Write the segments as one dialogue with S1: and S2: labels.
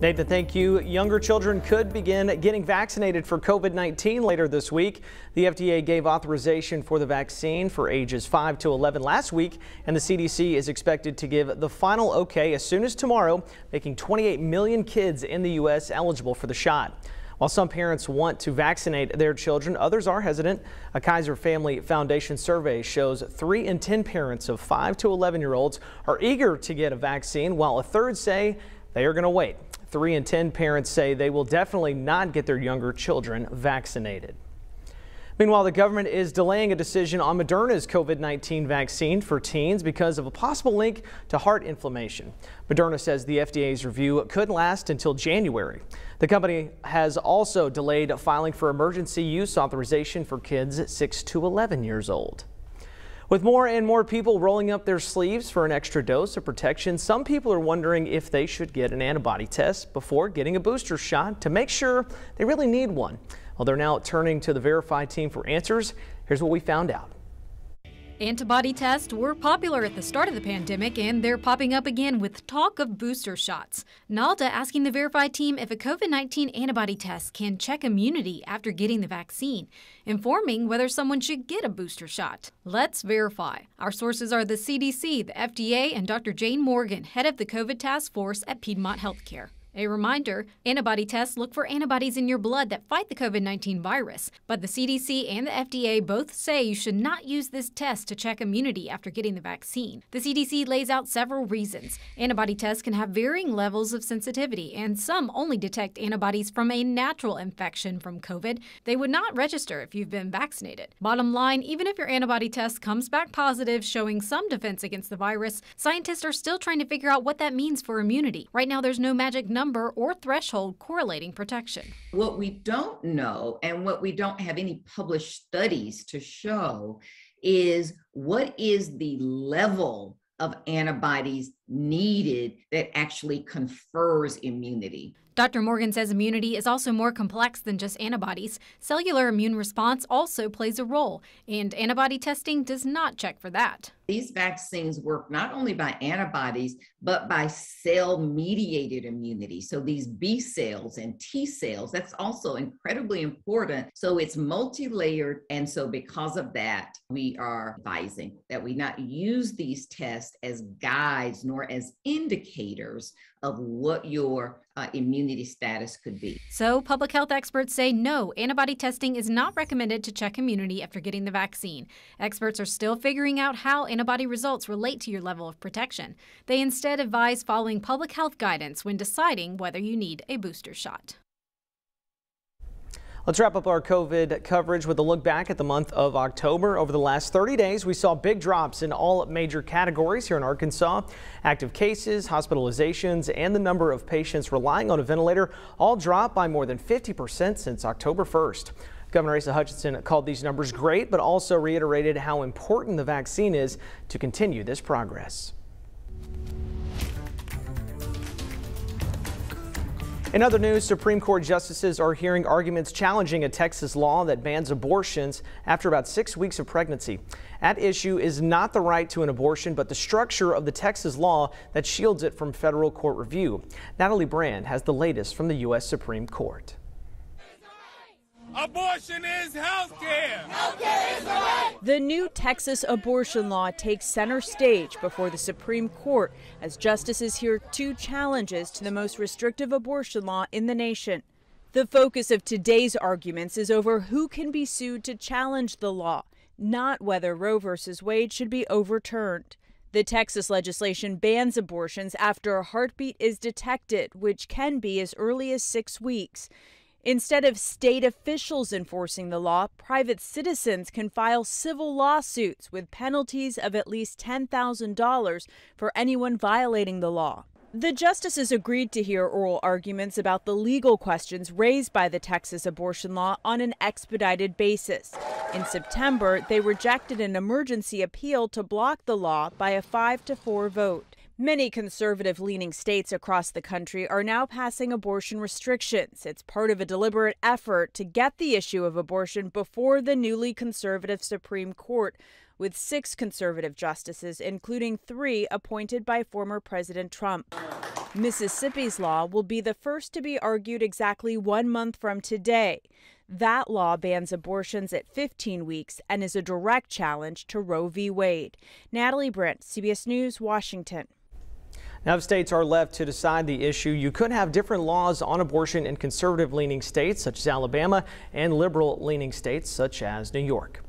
S1: Nathan, thank you. Younger children could begin getting vaccinated for COVID-19 later this week. The FDA gave authorization for the vaccine for ages 5 to 11 last week, and the CDC is expected to give the final okay as soon as tomorrow, making 28 million kids in the U.S. eligible for the shot. While some parents want to vaccinate their children, others are hesitant. A Kaiser Family Foundation survey shows 3 in 10 parents of 5 to 11-year-olds are eager to get a vaccine, while a third say they are going to wait. 3 in 10 parents say they will definitely not get their younger children vaccinated. Meanwhile, the government is delaying a decision on Moderna's COVID-19 vaccine for teens because of a possible link to heart inflammation. Moderna says the FDA's review could last until January. The company has also delayed filing for emergency use authorization for kids 6 to 11 years old. With more and more people rolling up their sleeves for an extra dose of protection, some people are wondering if they should get an antibody test before getting a booster shot to make sure they really need one. Well, they're now turning to the Verify team for answers. Here's what we found out.
S2: Antibody tests were popular at the start of the pandemic, and they're popping up again with talk of booster shots. Nalda asking the Verify team if a COVID-19 antibody test can check immunity after getting the vaccine, informing whether someone should get a booster shot. Let's verify. Our sources are the CDC, the FDA, and Dr. Jane Morgan, head of the COVID task force at Piedmont Healthcare. A reminder, antibody tests look for antibodies in your blood that fight the COVID-19 virus, but the CDC and the FDA both say you should not use this test to check immunity after getting the vaccine. The CDC lays out several reasons. Antibody tests can have varying levels of sensitivity, and some only detect antibodies from a natural infection from COVID. They would not register if you've been vaccinated. Bottom line, even if your antibody test comes back positive, showing some defense against the virus, scientists are still trying to figure out what that means for immunity. Right now, there's no magic number or threshold correlating protection.
S3: What we don't know and what we don't have any published studies to show is what is the level of antibodies needed that actually confers immunity.
S2: Dr. Morgan says immunity is also more complex than just antibodies. Cellular immune response also plays a role, and antibody testing does not check for that.
S3: These vaccines work not only by antibodies, but by cell-mediated immunity. So these B cells and T cells, that's also incredibly important. So it's multi-layered. And so because of that, we are advising that we not use these tests as guides nor as indicators of what your immunity status could be.
S2: So public health experts say no, antibody testing is not recommended to check immunity after getting the vaccine. Experts are still figuring out how antibody results relate to your level of protection. They instead advise following public health guidance when deciding whether you need a booster shot.
S1: Let's wrap up our COVID coverage with a look back at the month of October. Over the last 30 days, we saw big drops in all major categories here in Arkansas. Active cases, hospitalizations, and the number of patients relying on a ventilator all dropped by more than 50% since October 1st. Governor Asa Hutchinson called these numbers great, but also reiterated how important the vaccine is to continue this progress. In other news, Supreme Court justices are hearing arguments challenging a Texas law that bans abortions after about 6 weeks of pregnancy. At issue is not the right to an abortion, but the structure of the Texas law that shields it from federal court review. Natalie Brand has the latest from the U.S. Supreme Court.
S4: Abortion is healthcare.
S5: Healthcare is the right. The new Texas abortion law takes center stage before the Supreme Court as justices hear 2 challenges to the most restrictive abortion law in the nation. The focus of today's arguments is over who can be sued to challenge the law, not whether Roe v. Wade should be overturned. The Texas legislation bans abortions after a heartbeat is detected, which can be as early as 6 weeks. Instead of state officials enforcing the law, private citizens can file civil lawsuits with penalties of at least $10,000 for anyone violating the law. The justices agreed to hear oral arguments about the legal questions raised by the Texas abortion law on an expedited basis. In September, they rejected an emergency appeal to block the law by a 5-4 vote. Many conservative-leaning states across the country are now passing abortion restrictions. It's part of a deliberate effort to get the issue of abortion before the newly conservative Supreme Court. with 6 conservative justices, including 3 appointed by former President Trump. Mississippi's law will be the first to be argued exactly 1 month from today. That law bans abortions at 15 weeks and is a direct challenge to Roe v. Wade. Natalie Brent, CBS News, Washington.
S1: Now, if states are left to decide the issue, you could have different laws on abortion in conservative-leaning states such as Alabama and liberal-leaning states such as New York.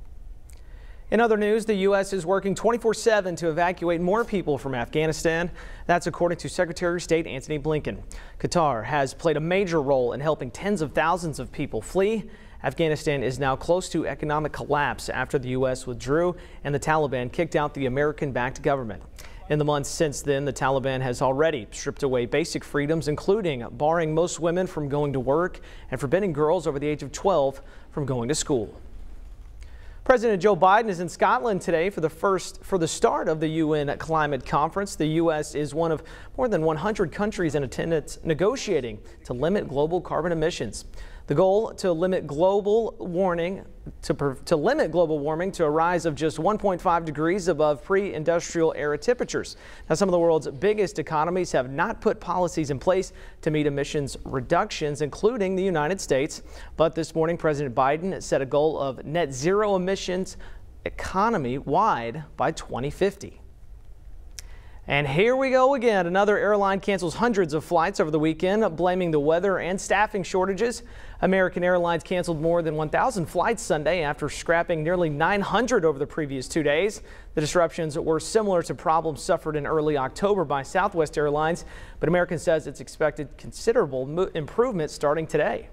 S1: In other news, the U.S. is working 24/7 to evacuate more people from Afghanistan. That's according to Secretary of State Antony Blinken. Qatar has played a major role in helping tens of thousands of people flee. Afghanistan is now close to economic collapse after the U.S. withdrew and the Taliban kicked out the American-backed government. In the months since then, the Taliban has already stripped away basic freedoms, including barring most women from going to work and forbidding girls over the age of 12 from going to school. President Joe Biden is in Scotland today for the start of the UN Climate Conference. The U.S. is one of more than 100 countries in attendance negotiating to limit global carbon emissions. The goal to limit global warming to a rise of just 1.5 degrees above pre-industrial era temperatures. Now, some of the world's biggest economies have not put policies in place to meet emissions reductions, including the United States. But this morning, President Biden set a goal of net zero emissions economy-wide by 2050. And here we go again. Another airline cancels hundreds of flights over the weekend, blaming the weather and staffing shortages. American Airlines canceled more than 1,000 flights Sunday after scrapping nearly 900 over the previous 2 days. The disruptions were similar to problems suffered in early October by Southwest Airlines, but American says it's expected considerable improvement starting today.